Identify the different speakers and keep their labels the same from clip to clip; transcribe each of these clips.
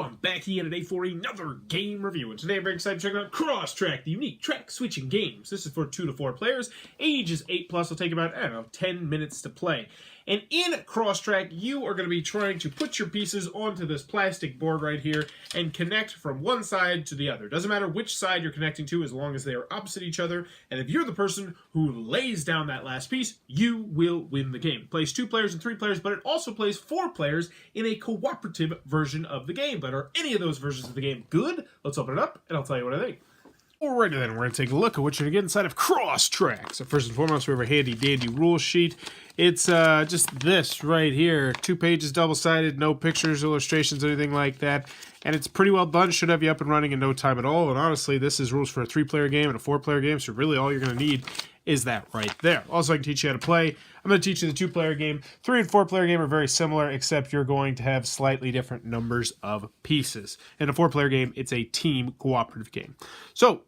Speaker 1: I'm back here today for another game review, and today I'm very excited to check out Crosstrack, the unique track-switching games. This is for 2 to 4 players, ages 8+, will take about, 10 minutes to play. And in Crosstrack, you are going to be trying to put your pieces onto this plastic board right here and connect from one side to the other. Doesn't matter which side you're connecting to as long as they are opposite each other, and if you're the person who lays down that last piece, you will win the game. It plays 2 players and 3 players, but it also plays 4 players in a cooperative version of the game. But are any of those versions of the game good? Let's open it up, and I'll tell you what I think. Alrighty then, we're going to take a look at what you're going to get inside of Crosstrack. So first and foremost, we have a handy-dandy rule sheet. It's just this right here. 2 pages, double-sided, no pictures, illustrations, anything like that. And it's pretty well done. Should have you up and running in no time at all. And honestly, this is rules for a 3-player game and a 4-player game, so really all you're going to need is that right there. Also, I can teach you how to play. I'm going to teach you the 2-player game. 3- and 4-player game are very similar, except you're going to have slightly different numbers of pieces. In a 4-player game, it's a team cooperative game. So,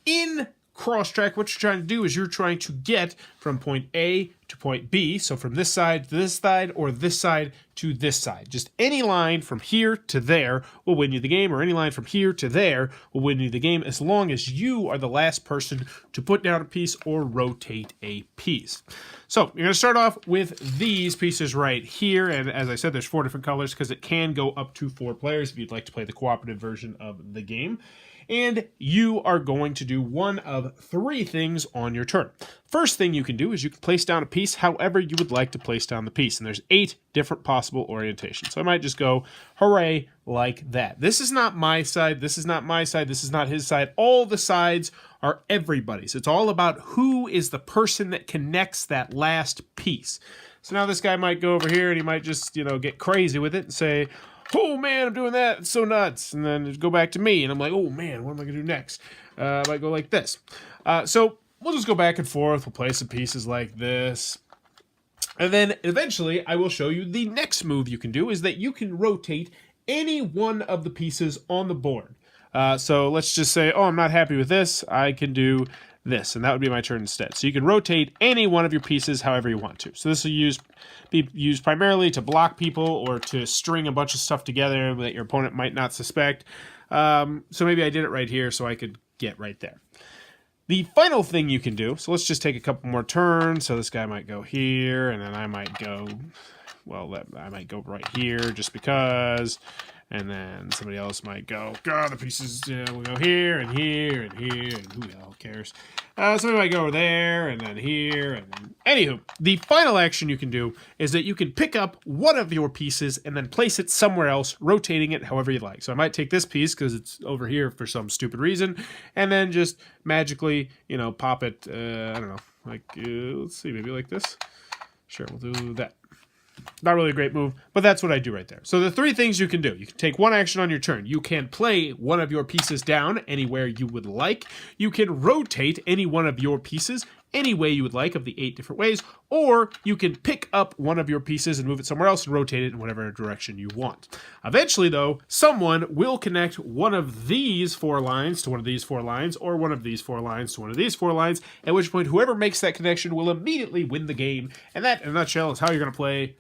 Speaker 1: in Crosstrack, what you're trying to do is you're trying to get from point A to point B, so from this side to this side, or this side to this side. Just any line from here to there will win you the game, or any line from here to there will win you the game, as long as you are the last person to put down a piece or rotate a piece. So, you're going to start off with these pieces right here, and as I said, there's 4 different colors, because it can go up to 4 players if you'd like to play the cooperative version of the game. And you are going to do one of 3 things on your turn. First thing you can do is you can place down a piece however you would like to place down the piece. And there's 8 different possible orientations. So I might just go, hooray, like that. This is not my side. This is not my side. This is not his side. All the sides are everybody's. It's all about who is the person that connects that last piece. So now this guy might go over here and he might just, get crazy with it and say, oh man, I'm doing that, it's so nuts. And then go back to me, and I'm like, oh man, what am I going to do next? I might go like this. So we'll just go back and forth. We'll play some pieces like this. And then eventually I will show you the next move you can do is that you can rotate any one of the pieces on the board. So let's just say, oh, I'm not happy with this. I can do this, and that would be my turn instead. So you can rotate any one of your pieces however you want to. So this will be used primarily to block people or to string a bunch of stuff together that your opponent might not suspect. So maybe I did it right here so I could get right there. The final thing you can do, so let's just take a couple more turns. So this guy might go here, and then I might go, I might go right here just because. And then somebody else might go, God, the pieces, we'll go here and here and here, and who the hell cares? Somebody might go over there and then here. And then. Anywho, the final action you can do is that you can pick up one of your pieces and then place it somewhere else, rotating it however you like. So I might take this piece because it's over here for some stupid reason, and then just magically, pop it, I don't know, like, let's see, maybe like this. Sure, we'll do that. Not really a great move, but that's what I do right there. So the 3 things you can do. You can take one action on your turn. You can play one of your pieces down anywhere you would like. You can rotate any one of your pieces any way you would like of the 8 different ways, or you can pick up one of your pieces and move it somewhere else and rotate it in whatever direction you want. Eventually, though, someone will connect one of these 4 lines to one of these 4 lines, or one of these 4 lines to one of these 4 lines, at which point whoever makes that connection will immediately win the game. And that, in a nutshell, is how you're going to play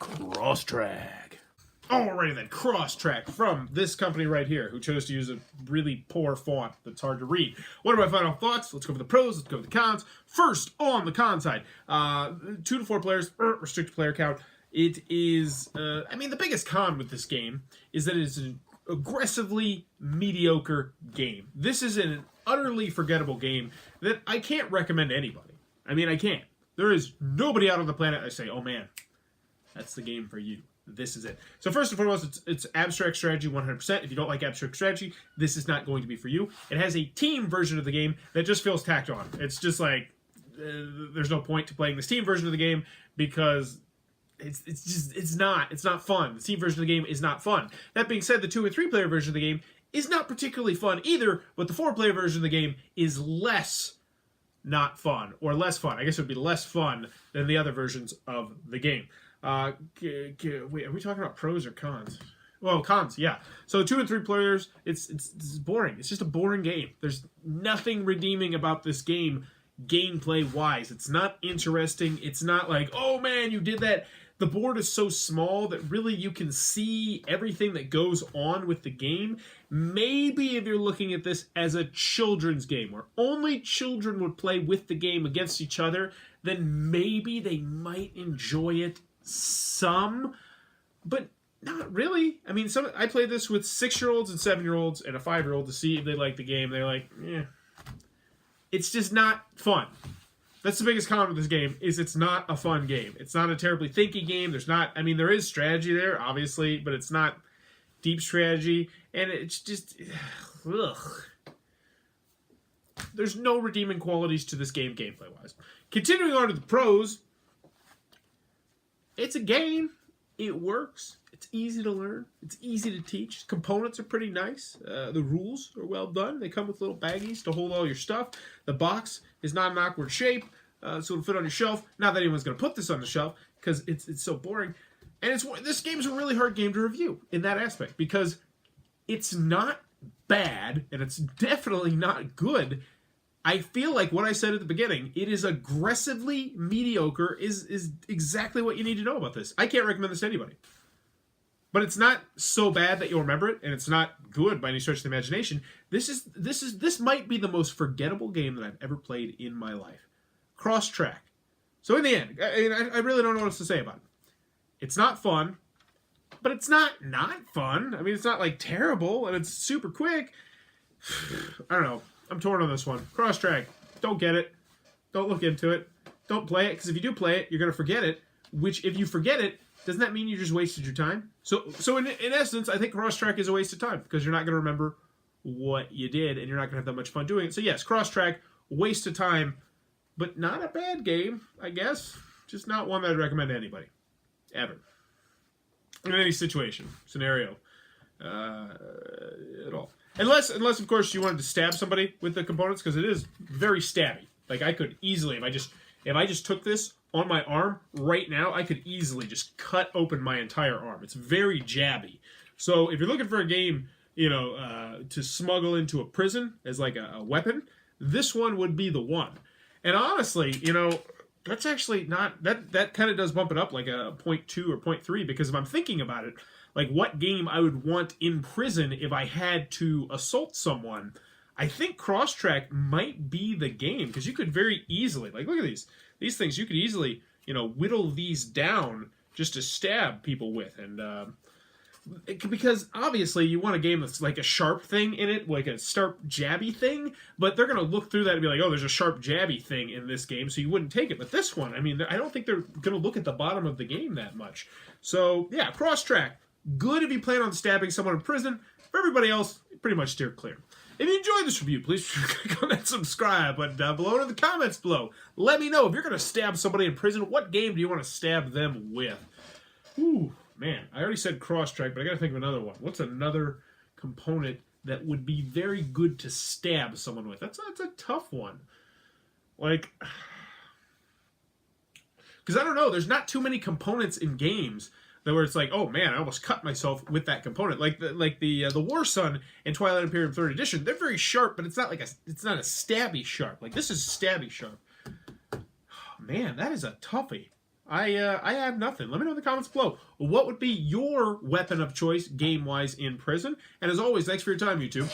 Speaker 1: Crosstrack. Alrighty then, Crosstrack from this company right here, who chose to use a really poor font that's hard to read. What are my final thoughts? Let's go over the pros, let's go over the cons. First, on the con side, 2 to 4 players, restricted player count. It is, the biggest con with this game is that it is an aggressively mediocre game. This is an utterly forgettable game that I can't recommend to anybody. I can't. There is nobody out on the planet I say, oh man, that's the game for you. This is it. So first and foremost, it's abstract strategy 100%. If you don't like abstract strategy, this is not going to be for you. It has a team version of the game that just feels tacked on. It's just like, there's no point to playing this team version of the game because it's not fun. The team version of the game is not fun. That being said, the 2 and 3 player version of the game is not particularly fun either, but the 4 player version of the game is less not fun, or less fun. I guess it would be less fun than the other versions of the game. Wait, are we talking about pros or cons? Well, cons, yeah. So 2 and 3 players, it's boring. It's just a boring game. There's nothing redeeming about this game, gameplay-wise. It's not interesting. It's not like, oh man, you did that the board is so small that really you can see everything that goes on with the game. Maybe if you're looking at this as a children's game where only children would play with the game against each other, then maybe they might enjoy it some, but not really. I mean, I played this with 6-year-olds and 7-year-olds and a 5-year-old to see if they like the game. They're like, eh. It's just not fun. That's the biggest con with this game, is it's not a fun game. It's not a terribly thinky game. There is strategy there, obviously, but it's not deep strategy, and it's just, ugh. There's no redeeming qualities to this game gameplay-wise. Continuing on to the pros, it's a game. It works. It's easy to learn. It's easy to teach. Components are pretty nice. The rules are well done. They come with little baggies to hold all your stuff. The box is not an awkward shape, so it'll fit on your shelf. Not that anyone's going to put this on the shelf, because it's so boring. And this game's a really hard game to review in that aspect, because it's not bad, and it's definitely not good. I feel like what I said at the beginning, it is aggressively mediocre, is exactly what you need to know about this. I can't recommend this to anybody. But it's not so bad that you'll remember it, and it's not good by any stretch of the imagination. This might be the most forgettable game that I've ever played in my life. Crosstrack. So in the end, I really don't know what else to say about it. It's not fun, but it's not fun. I mean, it's not like terrible, and it's super quick. I don't know. I'm torn on this one. Crosstrack. Don't get it. Don't look into it. Don't play it, because if you do play it, you're going to forget it. Which, if you forget it, doesn't that mean you just wasted your time? So in essence, I think Crosstrack is a waste of time, because you're not going to remember what you did, and you're not going to have that much fun doing it. So yes, Crosstrack, waste of time, but not a bad game, I guess. Just not one that I'd recommend to anybody. Ever. In any situation, scenario, at all. Unless, of course, you wanted to stab somebody with the components, because it is very stabby. Like, I could easily, if I just took this on my arm right now, I could easily just cut open my entire arm. It's very jabby. So if you're looking for a game, to smuggle into a prison as like a weapon, this one would be the one. And honestly, that's actually not, that kind of does bump it up like a 0.2 or 0.3, because if I'm thinking about it, like what game I would want in prison if I had to assault someone, I think Crosstrack might be the game, because you could very easily, like, look at these things, you could easily, whittle these down just to stab people with. And because obviously you want a game that's like a sharp thing in it, like a sharp jabby thing, but they're going to look through that and be like, oh, there's a sharp jabby thing in this game, so you wouldn't take it. But this one, I mean, I don't think they're going to look at the bottom of the game that much. So yeah, Crosstrack, good if you plan on stabbing someone in prison. For everybody else, pretty much steer clear. If you enjoyed this review, please click on that subscribe button down below, in the comments below. Let me know, if you're going to stab somebody in prison, what game do you want to stab them with? Ooh, man, I already said Crosstrack, but I got to think of another one. What's another component that would be very good to stab someone with? That's a tough one. Like, because I don't know, there's not too many components in games where it's like, oh man, I almost cut myself with that component. Like the War Sun and Twilight Imperium 3rd Edition, they're very sharp, but it's not a stabby sharp. Like, this is stabby sharp. Oh, man, that is a toughie. I have nothing. Let me know in the comments below. What would be your weapon of choice game-wise in prison? And as always, thanks for your time, YouTube.